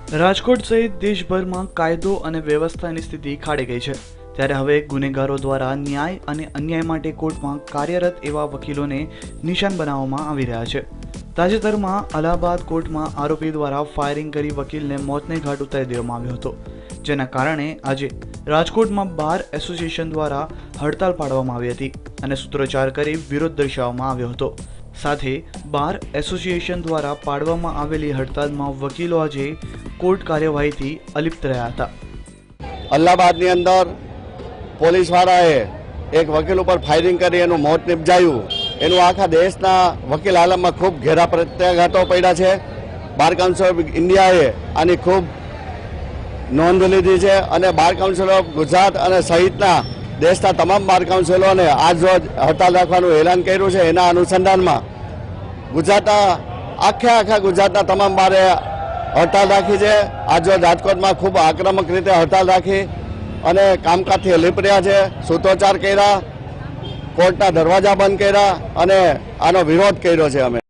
રાજકોટ સહિત દેશભરમાં કાયદો અને વ્યવસ્થાની સ્થિતિ ખાડી ગઈ છે, ત્યારે હવે ગુનેગારો દ્વારા ન્યાય અને અન્યાય માટે કોર્ટમાં કાર્યરત એવા વકીલોને નિશાન બનાવવામાં આવી રહ્યા છે। તાજેતરમાં અલ્હાબાદ કોર્ટમાં આરોપી દ્વારા ફાયરિંગ કરી વકીલને મોતને ઘાટ ઉતારી દેવામાં આવ્યો હતો, જેના કારણે આજે રાજકોટમાં બાર એસોસિએશન દ્વારા હડતાલ પાડવામાં આવી હતી અને સૂત્રોચ્ચાર કરી વિરોધ દર્શાવવામાં આવ્યો હતો। સાથે બાર એસોસિએશન દ્વારા પાડવામાં આવેલી હડતાલમાં વકીલો આજે કોર્ટ કાર્યવાહીથી અલિપ્ત રહ્યા હતા। અલ્હાબાદની અંદર પોલીસવાળાએ એક વકીલ ઉપર ફાયરિંગ કરી એનું મોત નિપજાયું। એનું આખા દેશના વકીલ આલમમાં ખૂબ ઘેરા પ્રત્યાઘાતો પડ્યા છે। બાર કાઉન્સિલ ઓફ ઇન્ડિયાએ આની ખૂબ નોંધ લીધી છે અને બાર કાઉન્સિલ ઓફ ગુજરાત અને સહિતના દેશના તમામ બાર કાઉન્સિલોને આજ રોજ હડતાલ રાખવાનું એલાન કર્યું છે। એના અનુસંધાનમાં ગુજરાતના આખા ગુજરાતના તમામ બારે હડતાલ રાખી છે। આજ રોજ રાજકોટમાં ખૂબ આક્રમક રીતે હડતાલ રાખી અને કામકાજથી અલિપ્ત રહ્યા છે, સૂત્રોચ્ચાર કર્યા, કોર્ટના દરવાજા બંધ કર્યા અને આનો વિરોધ કર્યો છે અમે।